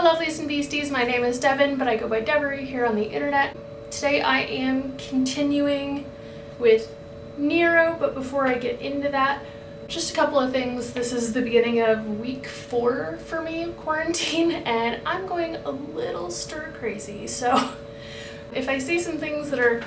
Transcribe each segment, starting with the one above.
lovelies and beasties, my name is Devin, but I go by Devery here on the internet. Today I am continuing with N.E.R.O, but before I get into that, just a couple of things. This is the beginning of week 4 for me of quarantine, and I'm going a little stir crazy, so if I see some things that are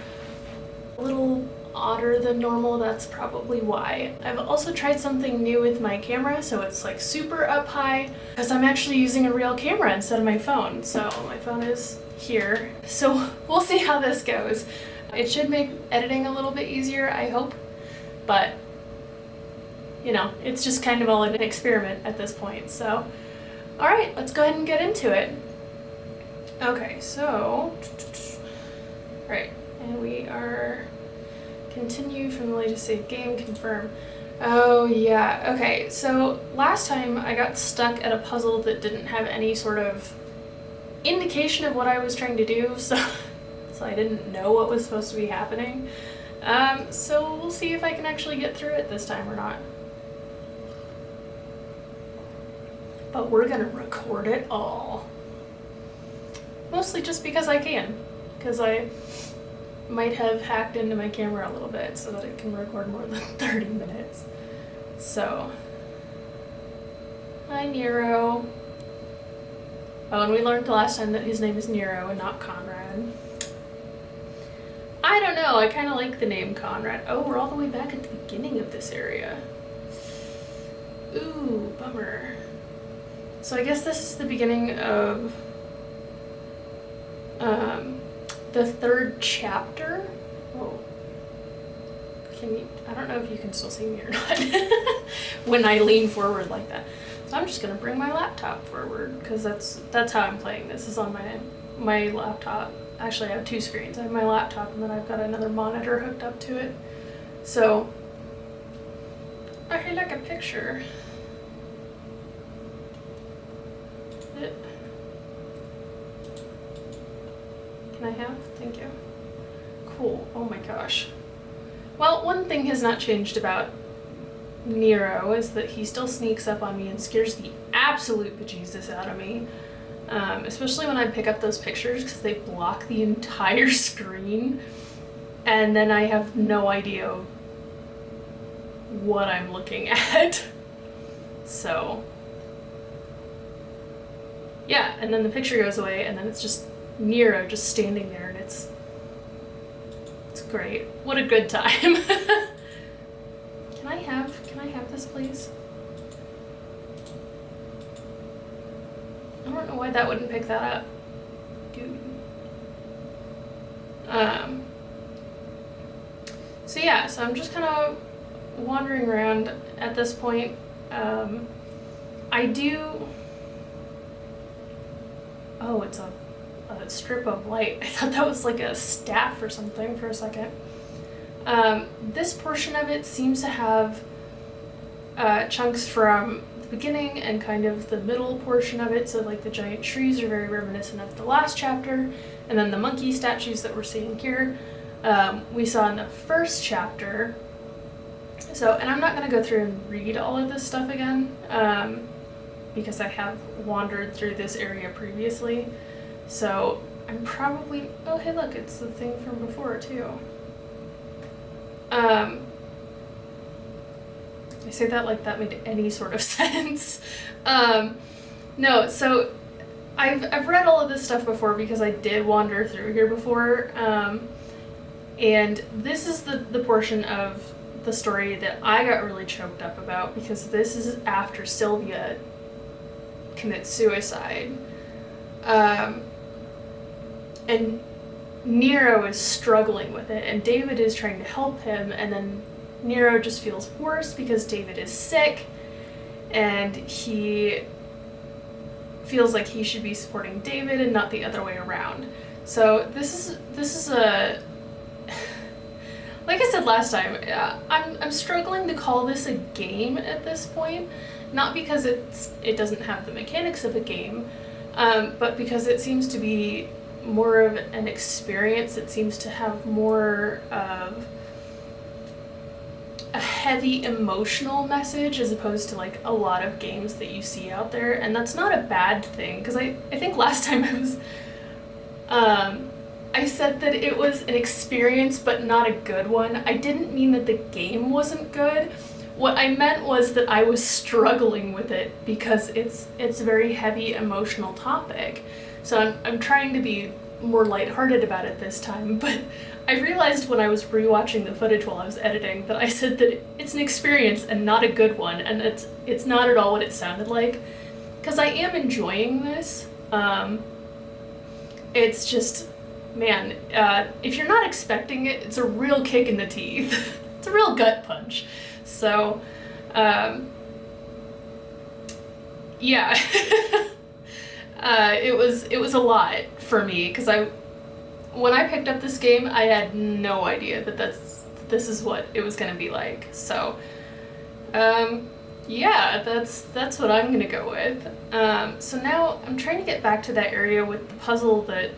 a little odder than normal, that's probably why. I've also tried something new with my camera, so it's like super up high, because I'm actually using a real camera instead of my phone. So my phone is here. So we'll see how this goes. It should make editing a little bit easier, I hope, but you know, it's just kind of all an experiment at this point. So, all right, let's go ahead and get into it. Okay, so, all right, and we are continue from the latest saved game, confirm. Oh yeah, okay, so last time I got stuck at a puzzle that didn't have any sort of indication of what I was trying to do, so I didn't know what was supposed to be happening. So we'll see if I can actually get through it this time or not. But we're gonna record it all. Mostly just because I can, because I might have hacked into my camera a little bit so that it can record more than 30 minutes. So, hi N.E.R.O. Oh, and we learned the last time that his name is N.E.R.O and not Conrad. I don't know, I kind of like the name Conrad. Oh, we're all the way back at the beginning of this area. Ooh, bummer. So I guess this is the beginning of the 3rd chapter. Oh, I don't know if you can still see me or not when I lean forward like that. So I'm just gonna bring my laptop forward because that's how I'm playing. This is on my laptop. Actually, I have 2 screens. I have my laptop and then I've got another monitor hooked up to it. So, oh, hey, look, a picture. Can I have? Thank you. Cool. Oh my gosh. Well, one thing has not changed about N.E.R.O is that he still sneaks up on me and scares the absolute bejesus out of me. Especially when I pick up those pictures because they block the entire screen and then I have no idea what I'm looking at. So yeah, and then the picture goes away and then it's just N.E.R.O just standing there and it's great. What a good time. Can I have this, please? I don't know why that wouldn't pick that up. Dude. So yeah, so I'm just kind of wandering around at this point. I do... Oh, it's a strip of light. I thought that was like a staff or something for a second. This portion of it seems to have chunks from the beginning and kind of the middle portion of it, so like the giant trees are very reminiscent of the last chapter, and then the monkey statues that we're seeing here we saw in the 1st chapter. So, and I'm not going to go through and read all of this stuff again because I have wandered through this area previously. So I'm probably, oh hey look, it's the thing from before too. I say that like that made any sort of sense. No, so I've read all of this stuff before because I did wander through here before, and this is the portion of the story that I got really choked up about because this is after Sylvia commits suicide. And N.E.R.O is struggling with it, and David is trying to help him, and then N.E.R.O just feels worse because David is sick, and he feels like he should be supporting David and not the other way around. So this is a like I said last time, I'm struggling to call this a game at this point, not because it doesn't have the mechanics of a game, but because it seems to be more of an experience. It seems to have more of a heavy emotional message as opposed to like a lot of games that you see out there, and that's not a bad thing, because I think last time I said that it was an experience but not a good one. I didn't mean that the game wasn't good. What I meant was that I was struggling with it because it's a very heavy emotional topic. So I'm trying to be more lighthearted about it this time, but I realized when I was rewatching the footage while I was editing that I said that it's an experience and not a good one, and it's not at all what it sounded like, because I am enjoying this. It's just, man, if you're not expecting it, it's a real kick in the teeth. It's a real gut punch. So, yeah. It was a lot for me, because when I picked up this game, I had no idea that this is what it was gonna be like. So, yeah, that's what I'm gonna go with. So now I'm trying to get back to that area with the puzzle that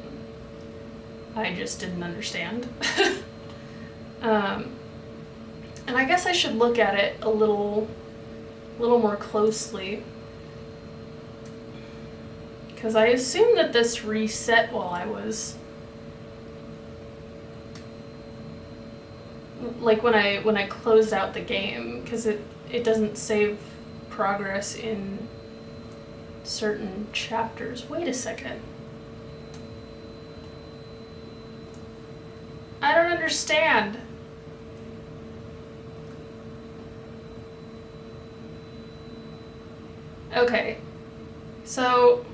I just didn't understand. And I guess I should look at it a little more closely, because I assume that this reset while I was, like, when I closed out the game, because it doesn't save progress in certain chapters. Wait a second. I don't understand. Okay, so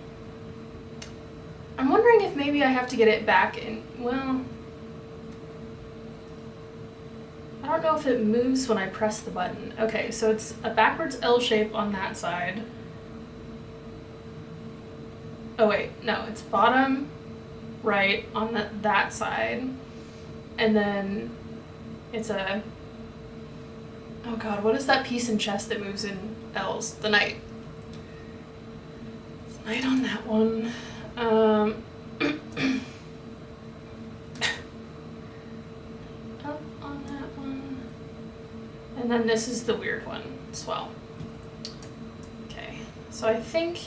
I'm wondering if maybe I have to get it back in, well, I don't know if it moves when I press the button. Okay, so it's a backwards L shape on that side. Oh wait, no, it's bottom right on that side. And then it's a, oh god, what is that piece in chess that moves in L's? The knight. It's knight on that one. Up on that one. And then this is the weird one as well. Okay, so I think,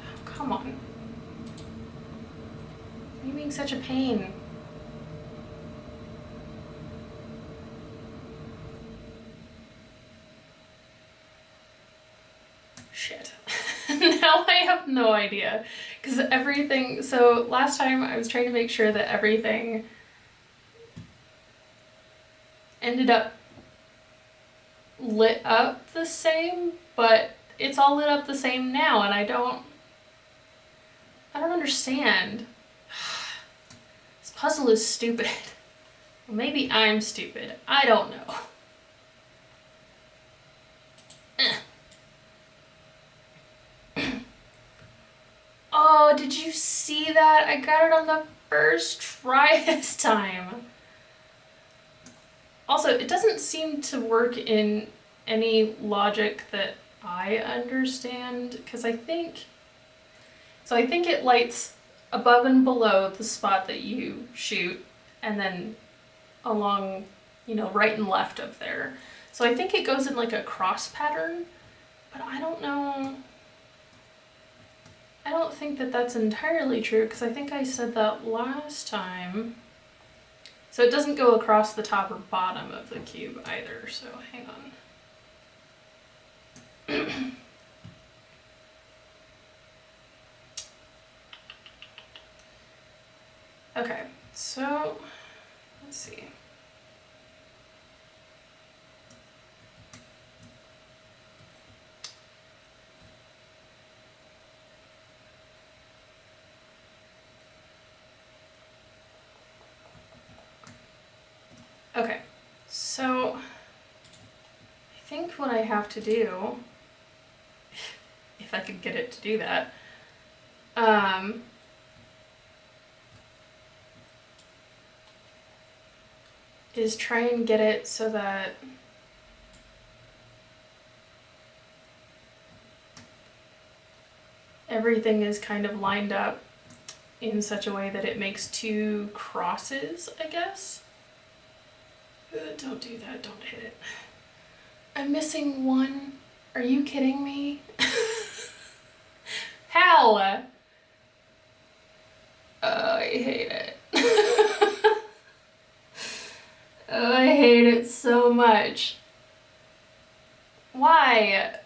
oh, come on. Why are you being such a pain? Shit. Now I have no idea. Because everything, so last time I was trying to make sure that everything ended up lit up the same, but it's all lit up the same now, and I don't understand. This puzzle is stupid. Well, maybe I'm stupid. I don't know. Oh, did you see that? I got it on the first try this time. Also, it doesn't seem to work in any logic that I understand, because I think it lights above and below the spot that you shoot, and then along, right and left of there. So I think it goes in like a cross pattern, but I don't know. I don't think that that's entirely true, because I think I said that last time. So it doesn't go across the top or bottom of the cube either, so hang on. Okay, so let's see. Okay, so I think what I have to do, if I could get it to do that, is try and get it so that everything is kind of lined up in such a way that it makes two crosses, I guess. Don't do that, don't hit it. I'm missing one. Are you kidding me? How? Oh, I hate it. Oh, I hate it so much. Why?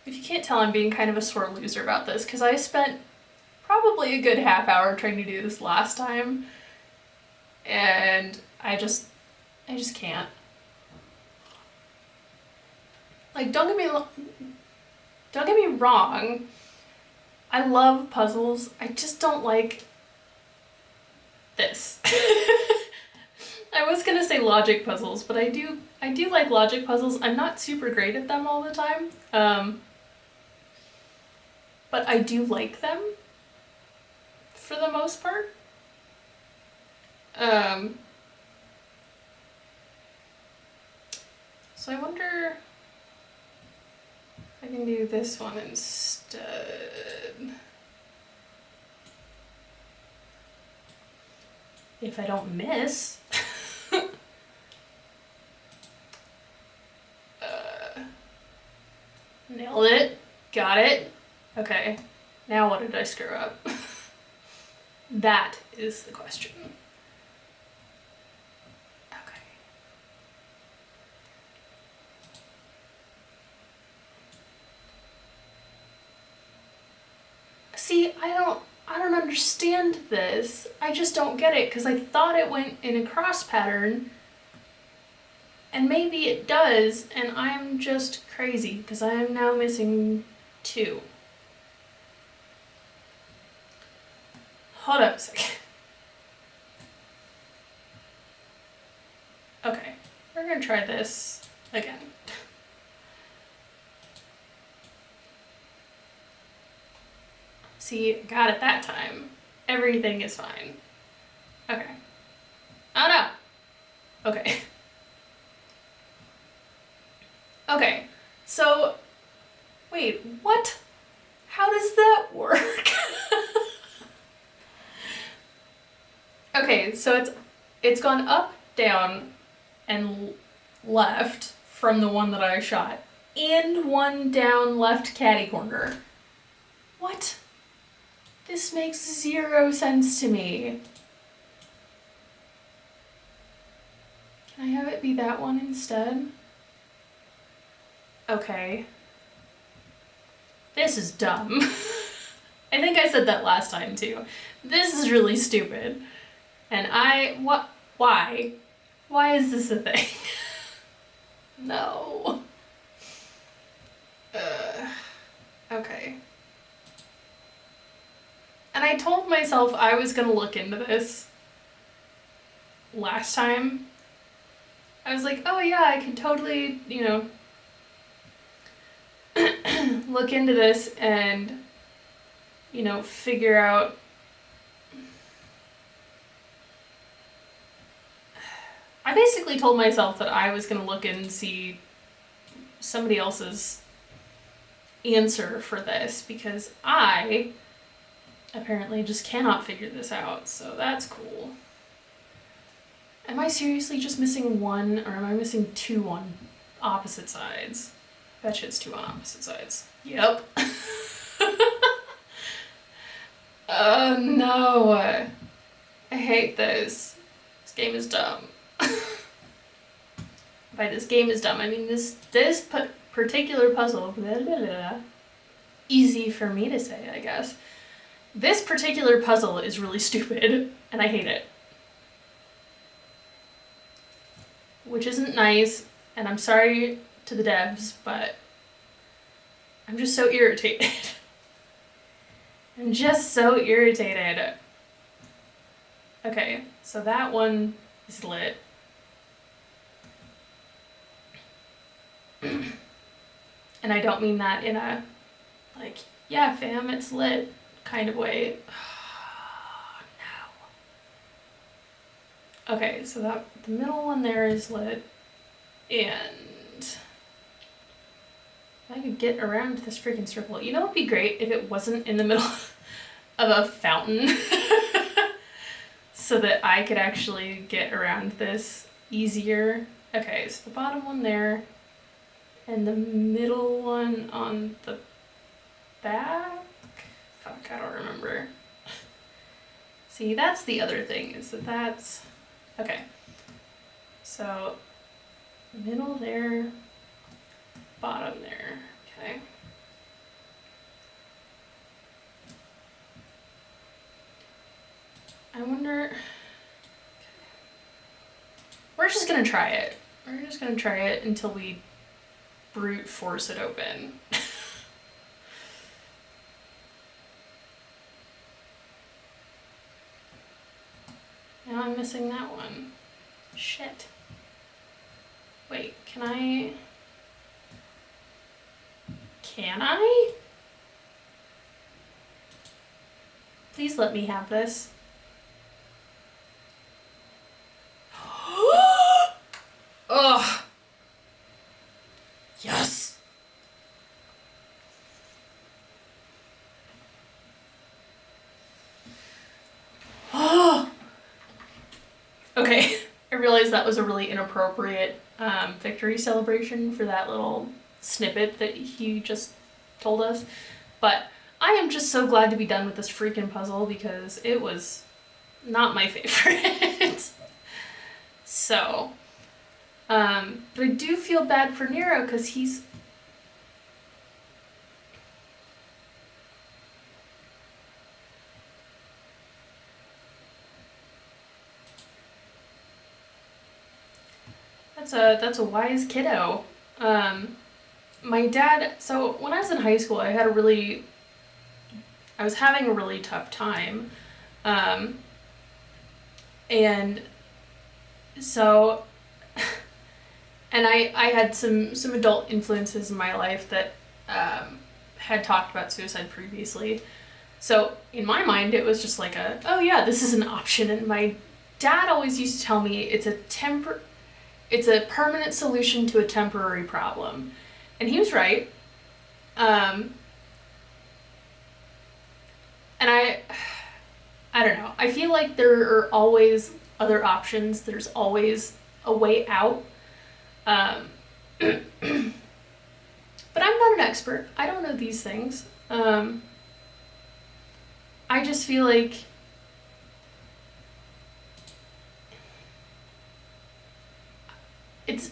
If you can't tell, I'm being kind of a sore loser about this because I spent probably a good half hour trying to do this last time, and I just can't. Like, don't get me wrong. I love puzzles. I just don't like this. I was gonna say logic puzzles, but I do like logic puzzles. I'm not super great at them all the time, but I do like them for the most part. So I wonder if I can do this one instead. If I don't miss. Nailed it. Got it. Okay. Now what did I screw up? That is the question. Okay. See, I don't understand this. I just don't get it because I thought it went in a cross pattern. And maybe it does, and I'm just crazy because I am now missing 2. Hold up a second. Okay, we're gonna try this again. See, got it that time. Everything is fine. Okay. Oh no! Okay. Okay, so, wait, what? How does that work? Okay, so it's gone up, down, and left from the one that I shot, and one down left catty corner. What? This makes 0 sense to me. Can I have it be that one instead? Okay. This is dumb. I think I said that last time too. This is really stupid. And why? Why is this a thing? No. Okay. And I told myself I was gonna look into this last time. I was like, oh yeah, I can totally, look into this and, figure out I basically told myself that I was going to look and see somebody else's answer for this because I apparently just cannot figure this out, so that's cool. Am I seriously just missing 1 or am I missing 2 on opposite sides? I bet you it's 2 on opposite sides. Yep. Oh no. I hate this. This game is dumb. By this game is dumb, I mean this particular puzzle, blah, blah, blah, easy for me to say, I guess. This particular puzzle is really stupid, and I hate it. Which isn't nice, and I'm sorry to the devs, but I'm just so irritated. I'm just so irritated. Okay, so that one is lit. And I don't mean that in a, like, yeah, fam, it's lit kind of way. Oh, no. Okay, so that the middle one there is lit, and I could get around this freaking circle. You know what would be great if it wasn't in the middle of a fountain? so that I could actually get around this easier. Okay, so the bottom one there, and the middle one on the back? Fuck, I don't remember. See, that's the other thing, is that that's... Okay. So, middle there, bottom there, okay. I wonder... Okay. We're just gonna try it. We're just gonna try it until we brute force it open. Now I'm missing that one. Shit. Wait, can I? Please let me have this. Ugh. Yes. Oh. Okay, I realized that was a really inappropriate victory celebration for that little snippet that he just told us, but I am just so glad to be done with this freaking puzzle because it was not my favorite. So, but I do feel bad for N.E.R.O because he's... That's a wise kiddo. My dad, so when I was in high school, I was having a really tough time. And so, and I had some adult influences in my life that had talked about suicide previously. So in my mind, it was just like oh yeah, this is an option. And my dad always used to tell me it's a permanent solution to a temporary problem. And he was right. And I don't know. I feel like there are always other options. There's always a way out. But I'm not an expert. I don't know these things. I just feel like it's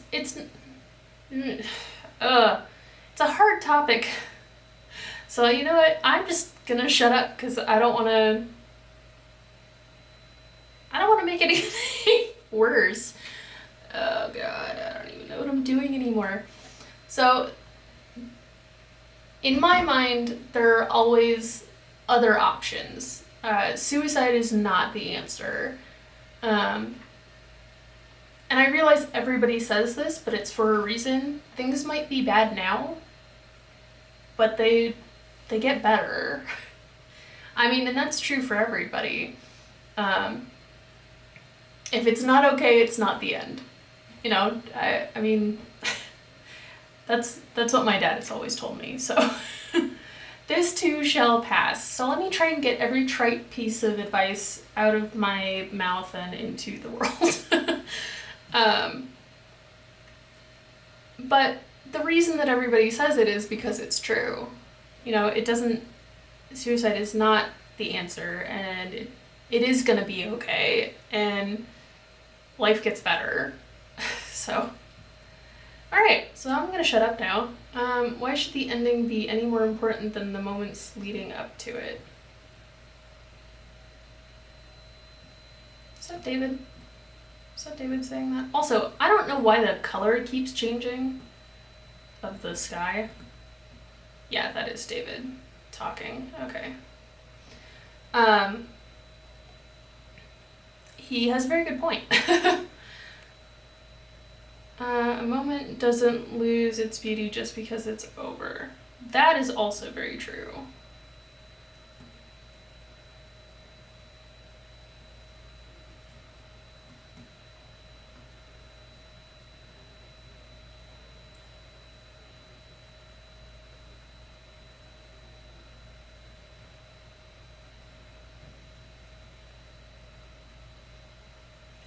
a hard topic. So you know what? I'm just gonna shut up because I don't want to make anything worse. Oh god, I don't even know what I'm doing anymore. So in my mind, there are always other options. Suicide is not the answer. And I realize everybody says this, but it's for a reason. Things might be bad now, but they get better. I mean, and that's true for everybody. If it's not okay, it's not the end. You know, I mean, that's what my dad has always told me. So this too shall pass. So let me try and get every trite piece of advice out of my mouth and into the world. But the reason that everybody says it is because it's true. You know, suicide is not the answer, and it is gonna be okay, and life gets better. So, alright, so I'm gonna shut up now. Why should the ending be any more important than the moments leading up to it? Is that David? Is that David saying that? Also, I don't know why the color keeps changing of the sky. Yeah, that is David talking. Okay. He has a very good point. A moment doesn't lose its beauty just because it's over. That is also very true.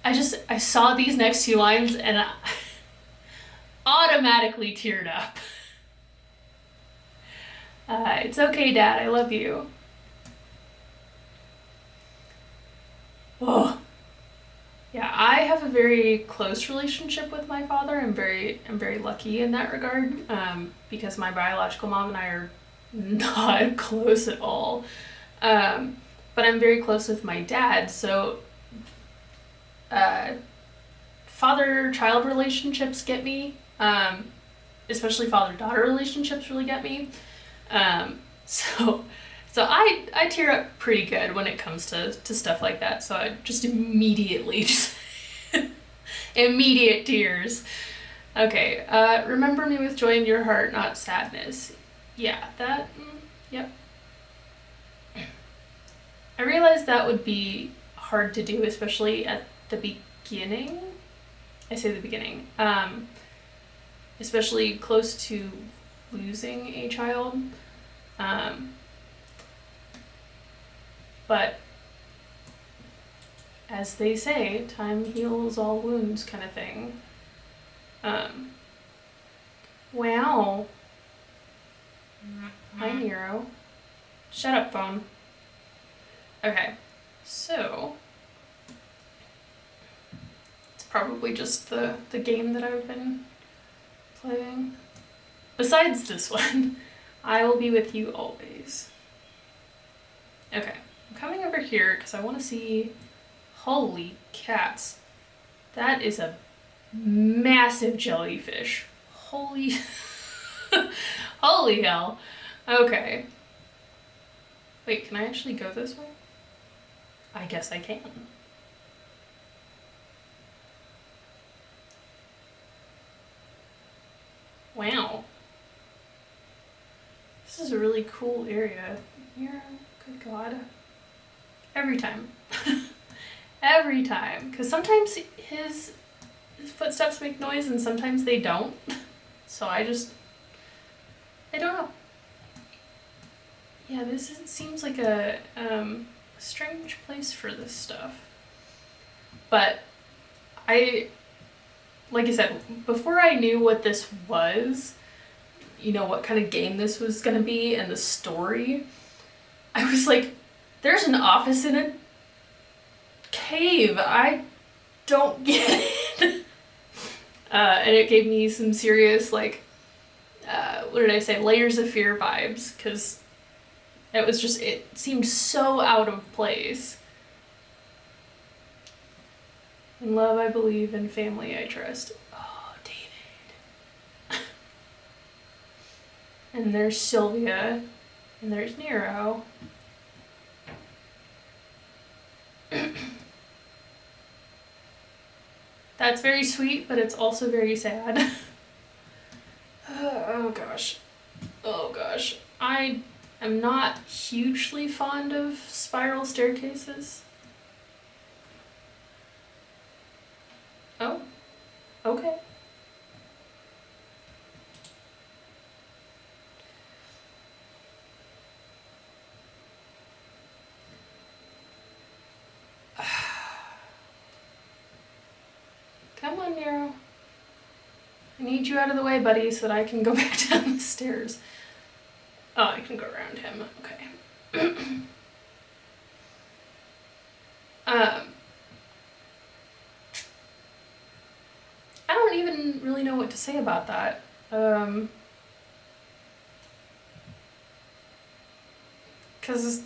I saw these next two lines and I automatically teared up. It's okay, Dad, I love you. Oh. Yeah, I have a very close relationship with my father. I'm very lucky in that regard, because my biological mom and I are not close at all. But I'm very close with my dad, so father-child relationships get me, especially father-daughter relationships really get me. So I tear up pretty good when it comes to stuff like that. So I just immediately immediate tears. Okay, remember me with joy in your heart, not sadness. Yeah, that, yep. I realized that would be hard to do, especially at the beginning. I say the beginning. Especially close to losing a child. But as they say, time heals all wounds kind of thing. Wow. Hi, N.E.R.O. Shut up, phone. Okay, so it's probably just the game that I've been playing. Besides this one, I will be with you always. Okay, I'm coming over here because I want to see. Holy cats. That is a massive jellyfish. Holy holy hell. Okay. Wait, can I actually go this way? I guess I can. Wow. This is a really cool area. Here, good God. Every time. Every time. Because sometimes his footsteps make noise and sometimes they don't. So I don't know. Yeah, seems like a strange place for this stuff. But like I said, before I knew what this was, what kind of game this was gonna be and the story, I was like, there's an office in a cave. I don't get it. And it gave me some serious, what did I say, layers of fear vibes, because it seemed so out of place. In love I believe, in family I trust. Oh, David. And there's Sylvia, and there's N.E.R.O. That's very sweet, but it's also very sad. Oh gosh. Oh gosh. I am not hugely fond of spiral staircases. Oh, okay. Come on, N.E.R.O. I need you out of the way, buddy, so that I can go back down the stairs. Oh, I can go around him. Okay. I don't even really know what to say about that. Because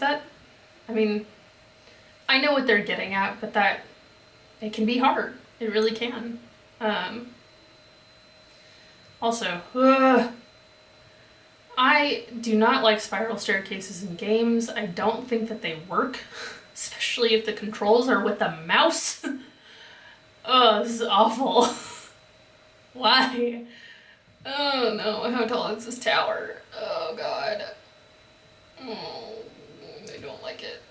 I know what they're getting at, but it can be hard. It really can. Also, I do not like spiral staircases in games. I don't think that they work, especially if the controls are with a mouse. Oh, this is awful. Why? Oh no, how tall is this tower? Oh god. Oh, I don't like it.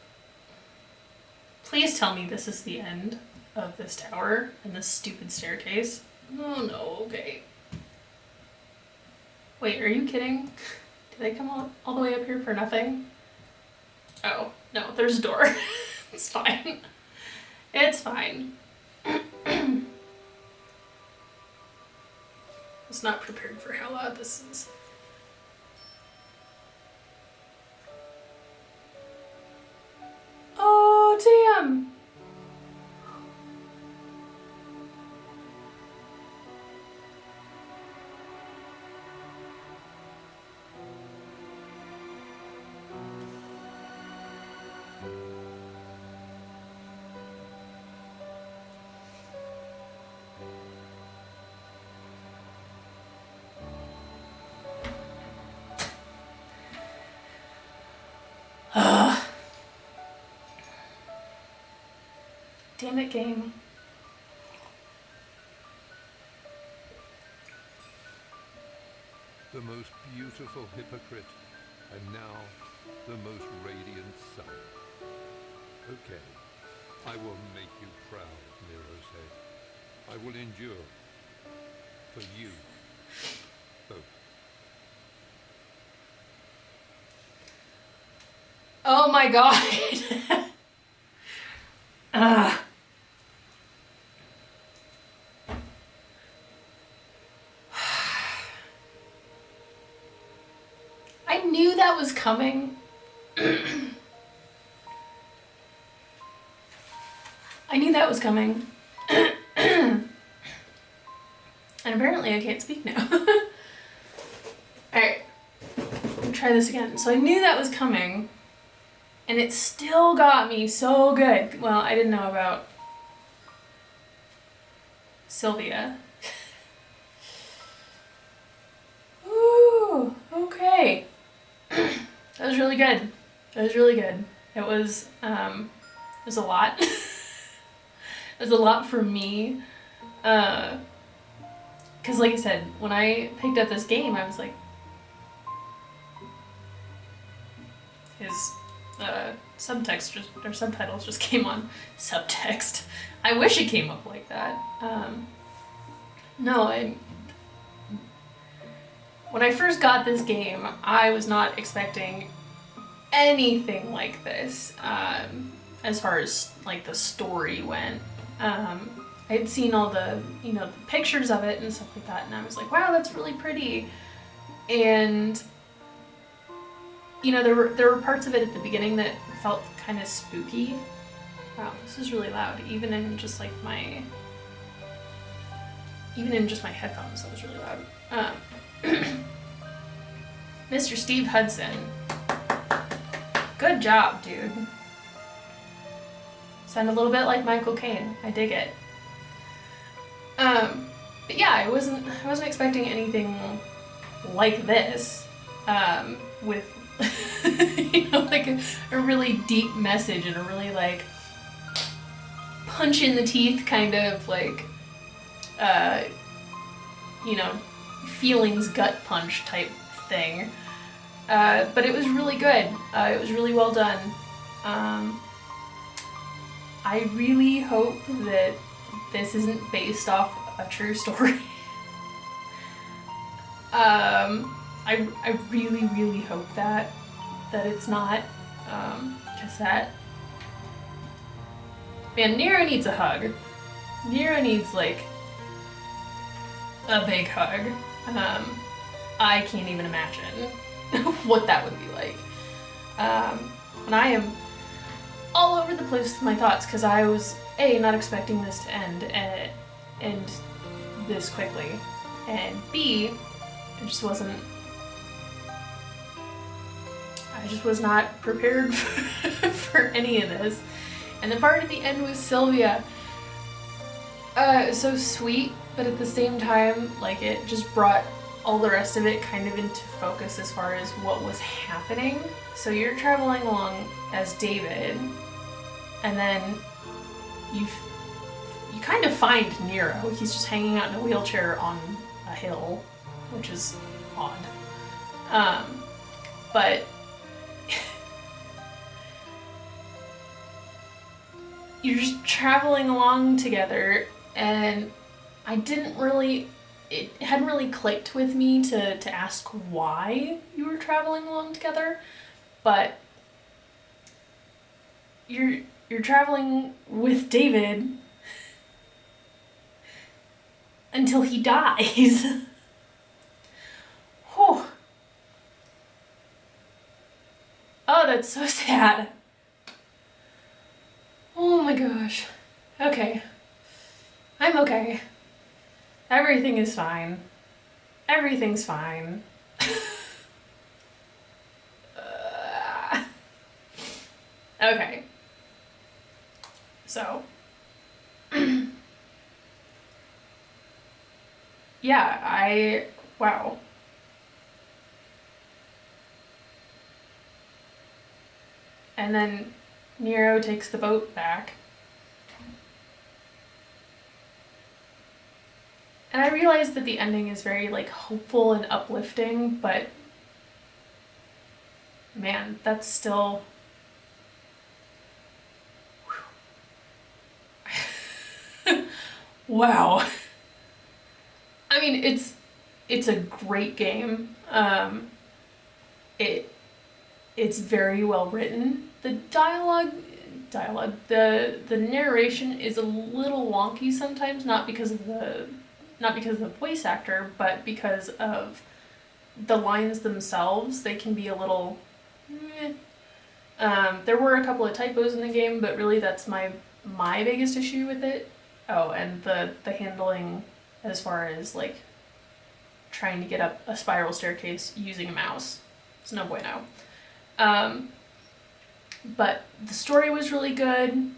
Please tell me this is the end of this tower and this stupid staircase. Oh no, okay. Wait, are you kidding? Did I come all the way up here for nothing? Oh, no, there's a door. It's fine. It's fine. was not prepared for how loud this is. Oh, damn! Damn it, game. The most beautiful hypocrite, and now the most radiant sun. Okay, I will make you proud, N.E.R.O said. I will endure. For you both. Oh my god. I knew that was coming. I knew that was coming. And apparently I can't speak now. Alright. Let me try this again. So I knew that was coming. And it still got me so good. Well, I didn't know about Sylvia. Ooh, okay. That was really good. That was really good. It was a lot. It was a lot for me. Because like I said, when I picked up this game, I was like, his subtext just, or subtitles just came on. Subtext. I wish it came up like that. No, when I first got this game, I was not expecting anything like this, as far as like the story went. I had seen all the, the pictures of it and stuff like that, and I was like, wow, that's really pretty. And there were parts of it at the beginning that felt kind of spooky. Wow, this is really loud, even in just my headphones, that was really loud. Mr. Steve Hudson. Good job, dude. Sound a little bit like Michael Caine. I dig it. But yeah, I wasn't expecting anything like this, with like a really deep message and a really like punch in the teeth kind of like feelings gut punch type thing. But it was really good. It was really well done. I really hope that this isn't based off a true story. I really, really hope that it's not, because man, N.E.R.O needs a hug. N.E.R.O needs like a big hug. I can't even imagine what that would be like. And I am all over the place with my thoughts because I was not expecting this to end this quickly, and B, I just was not prepared for any of this. And the part at the end with Sylvia, it was so sweet, but at the same time, like, it just brought all the rest of it kind of into focus as far as what was happening. So you're traveling along as David, and then you kind of find N.E.R.O. He's just hanging out in a wheelchair on a hill, which is odd. But you're just traveling along together, and it hadn't really clicked with me to ask why you were traveling along together, but you're traveling with David until he dies. Oh, that's so sad. Oh my gosh. Okay. I'm okay. Everything is fine. Everything's fine. Okay. So, yeah, wow. And then N.E.R.O takes the boat back. And I realize that the ending is very, like, hopeful and uplifting, but man, that's still... Wow. I mean, it's a great game. It's very well written. The the narration is a little wonky sometimes, not because of the voice actor, but because of the lines themselves. They can be a little there were a couple of typos in the game, but really that's my biggest issue with it. Oh, and the handling as far as like trying to get up a spiral staircase using a mouse. It's no bueno. But the story was really good.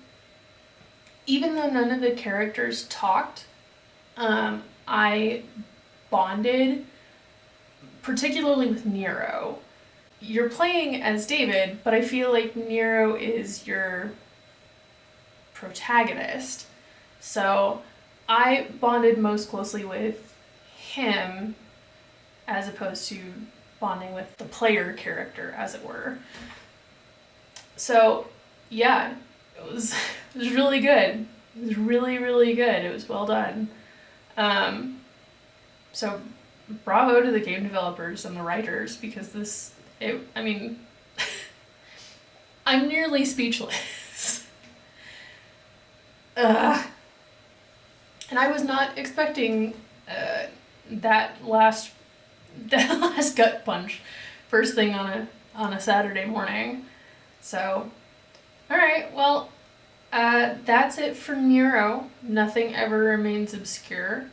Even though none of the characters talked, I bonded, particularly with N.E.R.O. You're playing as David, but I feel like N.E.R.O is your protagonist. So I bonded most closely with him as opposed to bonding with the player character, as it were. So yeah, it was really good. It was really, really good. It was well done. So bravo to the game developers and the writers, because I mean, I'm nearly speechless. And I was not expecting that last gut punch first thing on a Saturday morning. So, all right, well, that's it for N.E.R.O. Nothing ever remains obscure.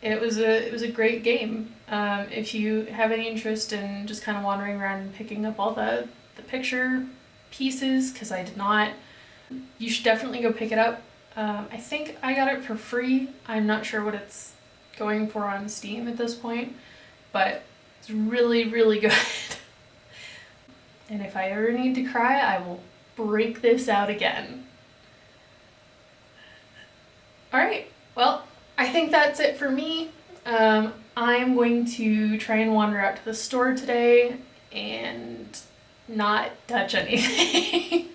It was a great game. If you have any interest in just kind of wandering around and picking up all the picture pieces, because I did not, you should definitely go pick it up. I think I got it for free. I'm not sure what it's going for on Steam at this point, but it's really, really good. And if I ever need to cry, I will break this out again. Alright, well, I think that's it for me. I'm going to try and wander out to the store today and not touch anything.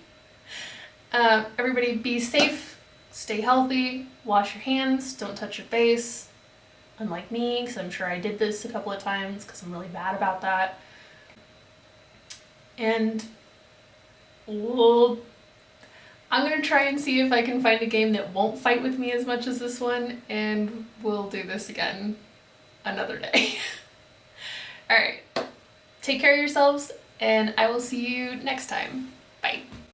Everybody be safe, stay healthy, wash your hands, don't touch your face. Unlike me, because I'm sure I did this a couple of times because I'm really bad about that. And I'm going to try and see if I can find a game that won't fight with me as much as this one, and we'll do this again another day. Alright, take care of yourselves, and I will see you next time. Bye.